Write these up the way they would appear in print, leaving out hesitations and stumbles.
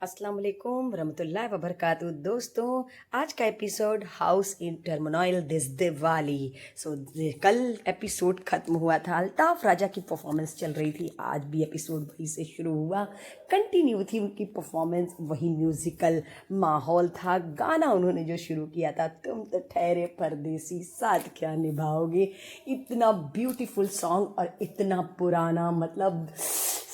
अस्सलाम वालेकुम रहमतुल्लाहि व बरकातहू। दोस्तों, आज का episode house in terminal this Diwali. कल एपिसोड ख़त्म हुआ था, अल्ताफ़ राजा की परफॉर्मेंस चल रही थी। आज भी एपिसोड वहीं से शुरू हुआ, कंटिन्यू थी उनकी परफॉर्मेंस, वही म्यूज़िकल माहौल था। गाना उन्होंने जो शुरू किया था, तुम तो ठहरे परदेसी साथ क्या निभाओगे, इतना ब्यूटीफुल सॉन्ग और इतना पुराना, मतलब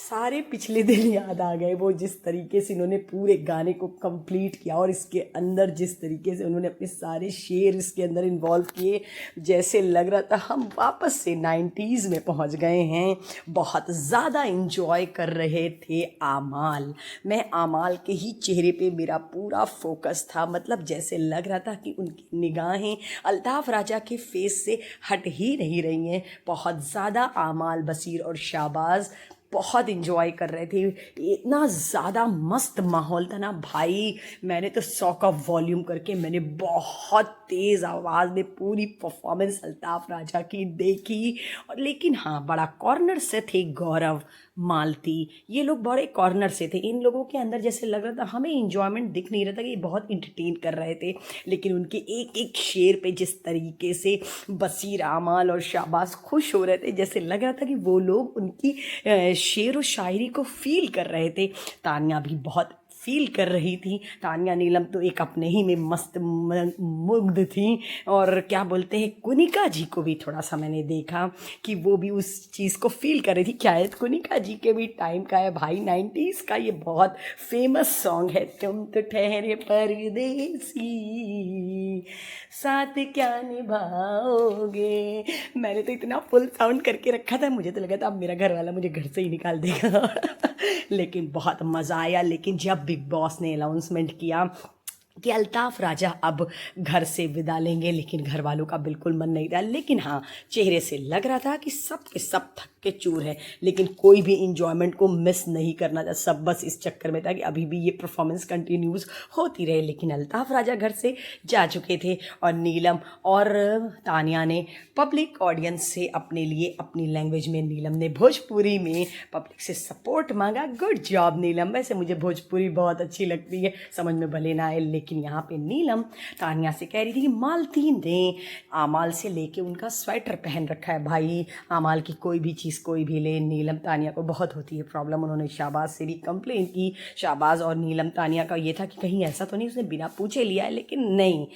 सारे पिछले दिन याद आ गए। वो जिस तरीके से इन्होंने पूरे गाने को कंप्लीट किया और इसके अंदर जिस तरीके से उन्होंने अपने सारे शेर इसके अंदर इन्वॉल्व किए, जैसे लग रहा था हम वापस से 90s में पहुंच गए हैं। बहुत ज़्यादा इंजॉय कर रहे थे आमाल। मैं आमाल के ही चेहरे पे मेरा पूरा फोकस था, मतलब जैसे लग रहा था कि उनकी निगाहें अल्ताफ़ राजा के फेस से हट ही नहीं रही हैं। बहुत ज़्यादा आमाल, बसीर और शाहबाज बहुत इन्जॉय कर रहे थे। इतना ज़्यादा मस्त माहौल था ना भाई, मैंने तो 100 का वॉल्यूम करके मैंने बहुत तेज़ आवाज़ में पूरी परफॉर्मेंस अल्ताफ़ राजा की देखी। और लेकिन हाँ, बड़ा कॉर्नर से थे गौरव, मालती, ये लोग बड़े कॉर्नर से थे। इन लोगों के अंदर जैसे लग रहा था, हमें इंजॉयमेंट दिख नहीं रहा था कि ये बहुत इंटरटेन कर रहे थे, लेकिन उनके एक एक शेर पे जिस तरीके से बसीर, आमाल और शाहबाज खुश हो रहे थे, जैसे लग रहा था कि वो लोग उनकी शेर व शायरी को फील कर रहे थे। तानिया भी बहुत फील कर रही थी। तानिया नीलम तो एक अपने ही में मस्त मुग्ध थी। और क्या बोलते हैं, कुनिका जी को भी थोड़ा सा मैंने देखा कि वो भी उस चीज़ को फील कर रही थी। क्या है, कुनिका जी के भी टाइम का है भाई, 90s का ये बहुत फेमस सॉन्ग है, तुम तो ठहरे परदेसी साथ क्या निभाओगे। मैंने तो इतना फुल साउंड करके रखा था, मुझे तो लगा था अब मेरा घर वाला मुझे घर से ही निकाल देगा लेकिन बहुत मज़ा आया। लेकिन जब बिग बॉस ने अनाउंसमेंट किया कि अल्ताफ़ राजा अब घर से विदा लेंगे, लेकिन घर वालों का बिल्कुल मन नहीं था। लेकिन हाँ, चेहरे से लग रहा था कि सब के सब थक के चूर हैं, लेकिन कोई भी इंजॉयमेंट को मिस नहीं करना था। सब बस इस चक्कर में था कि अभी भी ये परफॉर्मेंस कंटिन्यूज होती रहे। लेकिन अल्ताफ़ राजा घर से जा चुके थे और नीलम और तानिया ने पब्लिक ऑडियंस से अपने लिए अपनी लैंग्वेज में, नीलम ने भोजपुरी में पब्लिक से सपोर्ट मांगा। गुड जॉब नीलम, वैसे मुझे भोजपुरी बहुत अच्छी लगती है, समझ में भले ना आए, लेकिन यहाँ पे नीलम तानिया से कह रही थी कि मालती ने आमाल से लेके उनका स्वेटर पहन रखा है। भाई, आमाल की कोई भी चीज़ कोई भी ले, नीलम तानिया को बहुत होती है प्रॉब्लम। उन्होंने शाहबाज से भी कंप्लेन की। शाहबाज और नीलम तानिया का ये था कि कहीं ऐसा तो नहीं उसने बिना पूछे लिया है, लेकिन नहीं,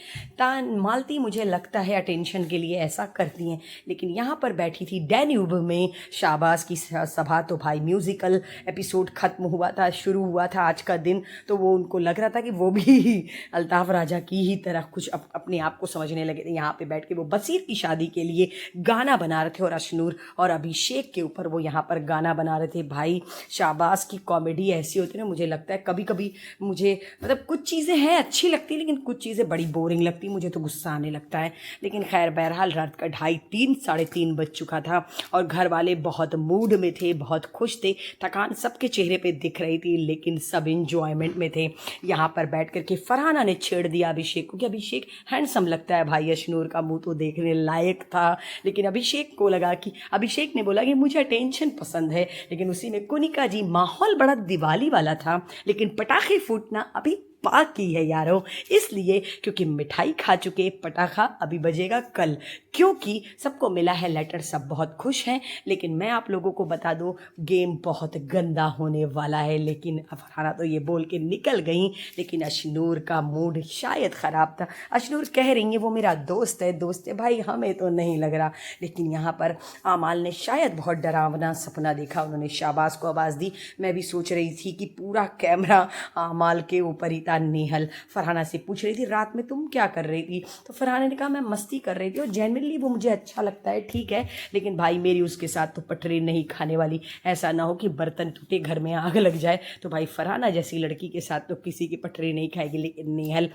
मालती मुझे लगता है अटेंशन के लिए ऐसा करती हैं। लेकिन यहाँ पर बैठी थी डैन्यूब में शाहबाज की सभा, तो भाई म्यूज़िकल एपिसोड ख़त्म हुआ था, शुरू हुआ था आज का दिन, तो वो उनको लग रहा था कि वो भी अल्ताफ़ राजा की ही तरह कुछ अपने आप को समझने लगे थे। यहाँ पे बैठ के वो बसीर की शादी के लिए गाना बना रहे थे और अशनूर और अभिषेक के ऊपर वो यहाँ पर गाना बना रहे थे। भाई, शाहबाज की कॉमेडी ऐसी होती है ना, मुझे लगता है कभी कभी मुझे, मतलब कुछ चीज़ें हैं अच्छी लगती, लेकिन कुछ चीज़ें बड़ी बोरिंग लगती, मुझे तो गुस्सा आने लगता है। लेकिन खैर, बहरहाल रात का 2:30 साढ़े 3 बज चुका था और घर वाले बहुत मूड में थे, बहुत खुश थे, थकान सबके चेहरे पे दिख रही थी, लेकिन सब इंजॉयमेंट में थे। यहाँ पर बैठ करके फरहाना ने छेड़ दिया अभिषेक को कि अभिषेक हैंडसम लगता है भाई, अशनूर का मुंह तो देखने लायक था। लेकिन अभिषेक को लगा कि, अभिषेक ने बोला कि मुझे अटेंशन पसंद है, लेकिन उसी में कुनिका जी, माहौल बड़ा दिवाली वाला था, लेकिन पटाखे फूटना अभी बाकी है यारों, इसलिए क्योंकि मिठाई खा चुके, पटाखा अभी बजेगा कल, क्योंकि सबको मिला है लेटर, सब बहुत खुश हैं। लेकिन मैं आप लोगों को बता दूं, गेम बहुत गंदा होने वाला है। लेकिन फरहाना तो ये बोल के निकल गई, लेकिन अशनूर का मूड शायद ख़राब था। अशनूर कह रही है वो मेरा दोस्त है, दोस्त है भाई, हमें तो नहीं लग रहा। लेकिन यहाँ पर आमाल ने शायद बहुत डरावना सपना देखा, उन्होंने शाहबाज को आवाज़ दी। मैं भी सोच रही थी कि पूरा कैमरा आमाल के ऊपर ही था। नेहल फरहाना से पूछ रही थी, रात में तुम क्या कर रही थी? तो फरहाना ने कहा, मैं मस्ती कर रही थी और जेनरली वो मुझे अच्छा लगता है, ठीक है, लेकिन भाई मेरी उसके साथ तो पटरी नहीं खाने वाली। ऐसा ना हो कि बर्तन टूटे, घर में आग लग जाए। तो भाई फरहाना जैसी लड़की के साथ तो किसी की पटरी नहीं खाएगी। लेकिन नेहल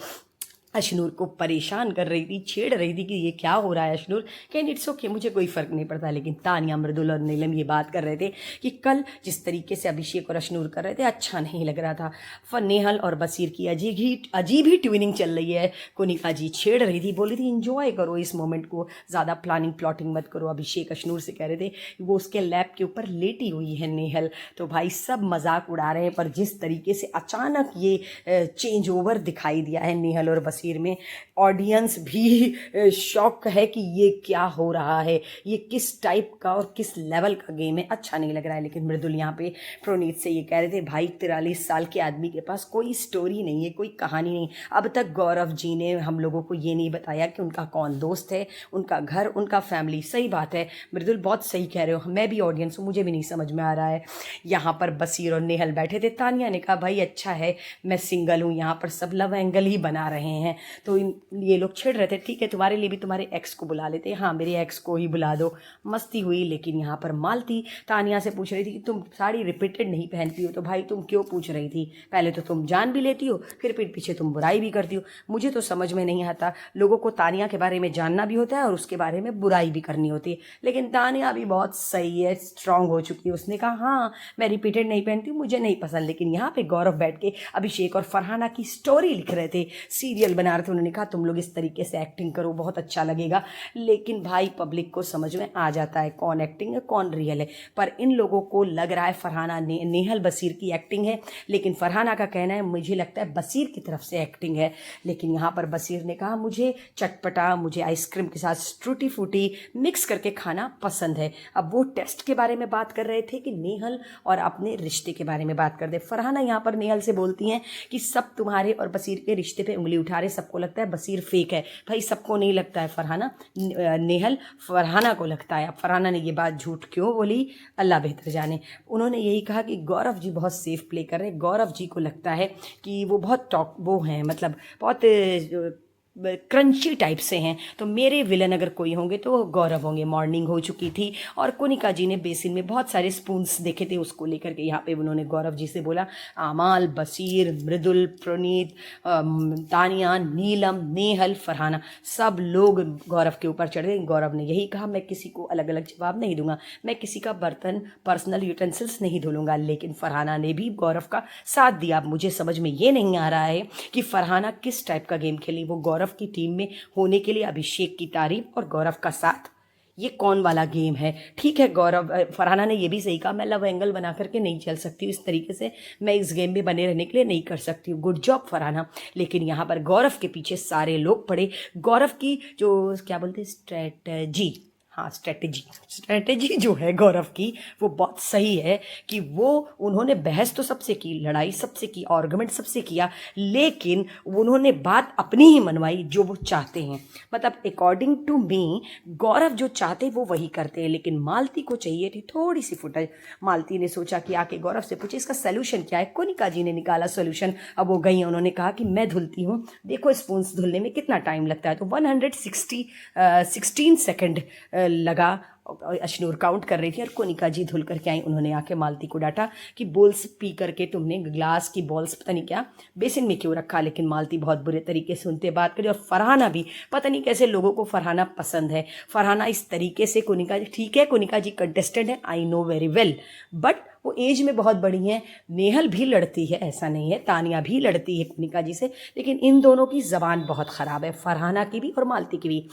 अशनूर को परेशान कर रही थी, छेड़ रही थी कि ये क्या हो रहा है अशनूर। कैन इट्स ओके, मुझे कोई फ़र्क नहीं पड़ता। लेकिन तानिया, मृदुल और नीलम ये बात कर रहे थे कि कल जिस तरीके से अभिषेक और अशनूर कर रहे थे अच्छा नहीं लग रहा था। नेहल और बसीर की अजीब ही ट्विनिंग चल रही है। कोनिका जी छेड़ रही थी, बोल रही थी इंजॉय करो इस मोमेंट को, ज़्यादा प्लानिंग मत करो। अभिषेक अशनूर से कह रहे थे वो उसके लैप के ऊपर लेटी हुई है नेहल। तो भाई सब मजाक उड़ा रहे हैं, पर जिस तरीके से अचानक ये चेंज ओवर दिखाई दिया है नेहल और बसीर में, ऑडियंस भी शॉक है कि ये क्या हो रहा है, ये किस टाइप का और किस लेवल का गेम है, अच्छा नहीं लग रहा है। लेकिन मृदुल यहाँ पे प्रोनीत से ये कह रहे थे भाई 43 साल के आदमी के पास कोई स्टोरी नहीं है, कोई कहानी नहीं। अब तक गौरव जी ने हम लोगों को ये नहीं बताया कि उनका कौन दोस्त है, उनका घर, उनका फैमिली। सही बात है मृदुल, बहुत सही कह रहे हो, मैं भी ऑडियंस हूँ, मुझे भी नहीं समझ में आ रहा है। यहाँ पर बसीर और नेहल बैठे थे। तानिया ने कहा भाई अच्छा है मैं सिंगल हूँ, यहाँ पर सब लव एंगल ही बना रहे हैं। तो ये लोग छिड़ रहे थे, ठीक है तुम्हारे लिए भी तुम्हारे एक्स को बुला लेते, हाँ मेरे एक्स को ही बुला दो। मस्ती हुई। लेकिन यहाँ पर मालती तानिया से पूछ रही थी कि तुम साड़ी रिपीटेड नहीं पहनती हो, तो भाई तुम क्यों पूछ रही थी, पहले तो तुम जान भी लेती हो, फिर पीठ पीछे तुम बुराई भी करती हो। मुझे तो समझ में नहीं आता, लोगों को तानिया के बारे में जानना भी होता है और उसके बारे में बुराई भी करनी होती है। लेकिन तानिया भी बहुत सही है, स्ट्रांग हो चुकी है। उसने कहा हाँ मैं रिपीटेड नहीं पहनती, मुझे नहीं पसंद। लेकिन यहाँ पे गौरव बैठ के अभिषेक और फरहाना की स्टोरी लिख रहे थे, सीरियल बना रहे थे। उन्होंने कहा तुम लोग इस तरीके से एक्टिंग करो, बहुत अच्छा लगेगा। लेकिन भाई पब्लिक को समझ में आ जाता है कौन एक्टिंग है कौन रियल है। पर इन लोगों को लग रहा है फरहाना नेहल बसीर की एक्टिंग है, लेकिन फरहाना का कहना है मुझे लगता है बसीर की तरफ से एक्टिंग है। लेकिन यहाँ पर बसीर ने कहा मुझे चटपटा, मुझे आइसक्रीम के साथ टूटी फूटी मिक्स करके खाना पसंद है। अब वो टेस्ट के बारे में बात कर रहे थे कि नेहल और अपने रिश्ते के बारे में बात कर दे। फरहाना यहाँ पर नेहल से बोलती हैं कि सब तुम्हारे और बसीर के रिश्ते पे उंगली उठा रहे, सबको लगता है बसीर फेक है। भाई सबको नहीं लगता है फरहाना, नेहल फरहाना को लगता है। अब फरहाना ने ये बात झूठ क्यों बोली अल्लाह बेहतर जाने। उन्होंने यही कहा कि गौरव जी बहुत सेफ प्ले कर रहे हैं, गौरव जी को लगता है कि वो बहुत वो हैं, मतलब बहुत क्रंची टाइप से हैं, तो मेरे विलन अगर कोई होंगे तो गौरव होंगे। मॉर्निंग हो चुकी थी और कोनिका जी ने बेसिन में बहुत सारे स्पून्स देखे थे, उसको लेकर के यहाँ पे उन्होंने गौरव जी से बोला आमाल, बसीर, मृदुल, प्रणीत, तानिया, नीलम, नेहल, फरहाना सब लोग गौरव के ऊपर चढ़ गए। गौरव ने यही कहा मैं किसी को अलग अलग जवाब नहीं दूंगा, मैं किसी का बर्तन पर्सनल यूटेंसिल्स नहीं धुलूंगा। लेकिन फरहाना ने भी गौरव का साथ दिया। अब मुझे समझ में ये नहीं आ रहा है कि फरहाना किस टाइप का गेम खेली। वो गौरव की टीम में होने के लिए अभिषेक की तारीफ और गौरव का साथ, ये कौन वाला गेम है। ठीक है गौरव, फरहाना ने ये भी सही कहा मैं लव एंगल बना करके नहीं चल सकती हूँ, इस तरीके से मैं इस गेम में बने रहने के लिए नहीं कर सकती हूँ, गुड जॉब फरहाना। लेकिन यहाँ पर गौरव के पीछे सारे लोग पड़े। गौरव की जो क्या बोलते हैं स्ट्रेटजी, हाँ स्ट्रेटेजी जो है गौरव की वो बहुत सही है कि वो उन्होंने बहस तो सबसे की, लड़ाई सबसे की, आर्गुमेंट सबसे किया, लेकिन उन्होंने बात अपनी ही मनवाई जो वो चाहते हैं। मतलब अकॉर्डिंग टू मी गौरव जो चाहते हैं वो वही करते हैं। लेकिन मालती को चाहिए थी थोड़ी सी फुटेज। मालती ने सोचा कि आके गौरव से पूछे इसका सोल्यूशन क्या है। कोनिका जी ने निकाला सोल्यूशन। अब वो गई, उन्होंने कहा कि मैं धुलती हूँ, देखो स्पून्स धुलने में कितना टाइम लगता है। तो 116 सेकेंड लगा। अशनूर काउंट कर रही थी और कोनिका जी धुल करके आई। उन्होंने आके मालती को डांटा कि बॉल्स पी करके तुमने ग्लास की बॉल्स पता नहीं क्या बेसिन में क्यों रखा। लेकिन मालती बहुत बुरे तरीके से उनसे बात करी। और फरहाना भी, पता नहीं कैसे लोगों को फरहाना पसंद है। फरहाना इस तरीके से, कोनिका जी ठीक है, कोनिका जी कंटेस्टेंट है, I know very well, but वो एज में बहुत बड़ी हैं। नेहल भी लड़ती है, ऐसा नहीं है, तानिया भी लड़ती है कोनिका जी से, लेकिन इन दोनों की ज़बान बहुत ख़राब है, फरहाना की भी और मालती की भी।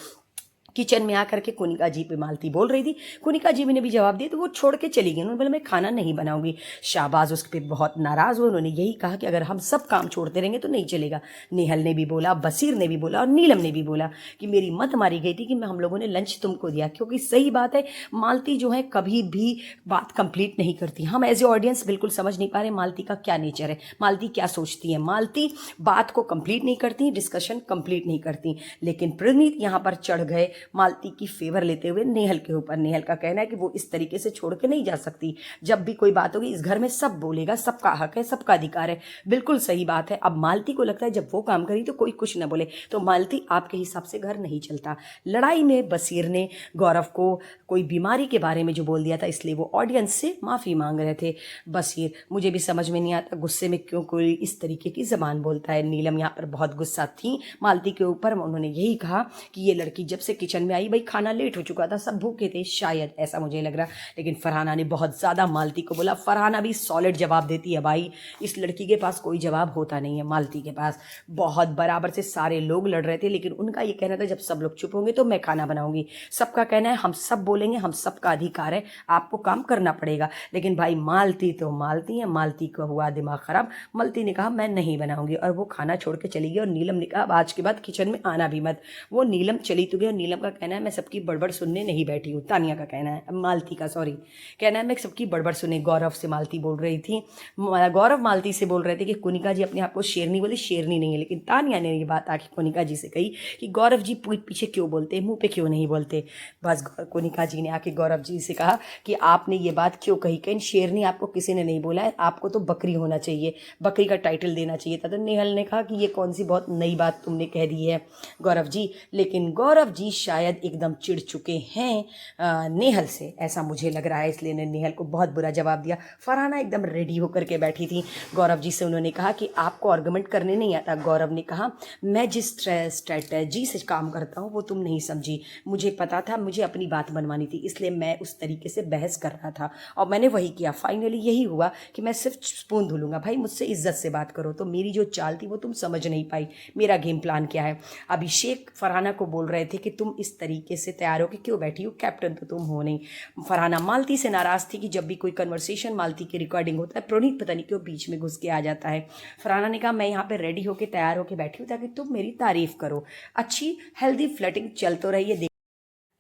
किचन में आकर के कोनिका जी पे मालती बोल रही थी, कोनिका जी ने भी जवाब दिया तो वो छोड़ के चली गई। उन्होंने बोला मैं खाना नहीं बनाऊंगी। शाहबाज उसके पे बहुत नाराज़ हुए। उन्होंने यही कहा कि अगर हम सब काम छोड़ते रहेंगे तो नहीं चलेगा। नेहल ने भी बोला, बसीर ने भी बोला और नीलम ने भी बोला कि मेरी मत मारी गई थी कि हम लोगों ने लंच तुमको दिया, क्योंकि सही बात है मालती जो है कभी भी बात कंप्लीट नहीं करती। हम एज ए ऑडियंस बिल्कुल समझ नहीं पा रहे मालती का क्या नेचर है, मालती क्या सोचती है। मालती बात को कंप्लीट नहीं करती, डिस्कशन कंप्लीट नहीं करती। लेकिन प्रणीत यहाँ पर चढ़ गए, मालती की फेवर लेते हुए नेहल के ऊपर। नेहल का कहना है कि वो इस तरीके से छोड़ के नहीं जा सकती, जब भी कोई बात होगी इस घर में सब बोलेगा, सबका हक है, सबका अधिकार है। बिल्कुल सही बात है। अब मालती को लगता है जब वो काम करी तो कोई कुछ न बोले, तो मालती आपके हिसाब से घर नहीं चलता। लड़ाई में बसीर ने गौरव को कोई बीमारी के बारे में जो बोल दिया था, इसलिए वो ऑडियंस से माफ़ी मांग रहे थे। बसीर, मुझे भी समझ में नहीं आता गुस्से में क्यों कोई इस तरीके की ज़बान बोलता है। नीलम यहाँ पर बहुत गुस्सा थी मालती के ऊपर। उन्होंने यही कहा कि ये लड़की जब से किचन में आई, भाई खाना लेट हो चुका था, सब भूखे थे, शायद ऐसा मुझे लग रहा। लेकिन फरहाना ने बहुत ज़्यादा मालती को बोला। फरहाना भी सॉलिड जवाब देती है, भाई इस लड़की के पास कोई जवाब होता नहीं है, मालती के पास। बहुत बराबर से सारे लोग लड़ रहे थे, लेकिन उनका ये कहना था जब सब लोग चुप होंगे तो मैं खाना बनाऊंगी। सबका कहना है हम सब बोलेंगे, हम सबका अधिकार है, आपको काम करना पड़ेगा। लेकिन भाई मालती तो मालती है, मालती का हुआ दिमाग खराब। मालती ने कहा मैं नहीं बनाऊंगी, और वो खाना छोड़ के चली गई। और नीलम ने कहा आज के बाद किचन में आना भी मत। वो नीलम चली तो गई, और नीलम का कहना है मैं सबकी बड़बड़ सुनने नहीं बैठी हूँ। तानिया का कहना है, मालती का सॉरी, कहना है मैं सबकी बड़बड़ सुने। गौरव से मालती बोल रही थी, गौरव मालती से बोल रहे थे कि कोनिका जी अपने आप को शेरनी बोली, शेरनी नहीं है। लेकिन तानिया ने ये बात आके कोनिका जी से कही कि गौरव जी पीठ पीछे क्यों बोलते, मुंह पे क्यों नहीं बोलते। बस कोनिका जी ने आके गौरव जी से कहा कि आपने ये बात क्यों कही, कहीं शेरनी आपको किसी ने नहीं बोला है, आपको तो बकरी होना चाहिए, बकरी का टाइटल देना चाहिए था। तो नेहल ने कहा कि ये कौन सी बहुत नई बात तुमने कह दी है गौरव जी। लेकिन गौरव जी शायद एकदम चिढ़ चुके हैं नेहल से, ऐसा मुझे लग रहा है, इसलिए ने नेहल को बहुत बुरा जवाब दिया। फरहाना एकदम रेडी होकर के बैठी थी। गौरव जी से उन्होंने कहा कि आपको आर्गुमेंट करने नहीं आता। गौरव ने कहा मैं जिस स्ट्रैटेजी से काम करता हूँ वो तुम नहीं समझी, मुझे पता था, मुझे अपनी बात बनवानी थी, इसलिए मैं उस तरीके से बहस कर रहा था और मैंने वही किया। फाइनली यही हुआ कि मैं सिर्फ स्पून धुलूंगा। भाई मुझसे इज्जत से बात करो। तो मेरी जो चाल थी वो तुम समझ नहीं पाई, मेरा गेम प्लान क्या है। अभिषेक फरहाना को बोल रहे थे कि तुम इस तरीके से तैयार हो कि क्यों बैठी हो, कैप्टन तो तुम हो नहीं। फरहाना मालती से नाराज थी कि जब भी कोई कन्वर्सेशन मालती की रिकॉर्डिंग होता है प्रोनीत पता नहीं क्यों बीच में घुस के आ जाता है। फरहाना ने कहा मैं यहाँ पे रेडी होके तैयार होके बैठी हूँ ताकि तुम मेरी तारीफ करो। अच्छी हेल्दी फ्लर्टिंग चल तो रही है,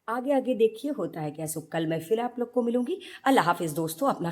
आगे आगे देखिए होता है क्या। सो कल मैं फिर आप लोग को मिलूंगी। अल्लाह हाफिज दोस्तों, अपना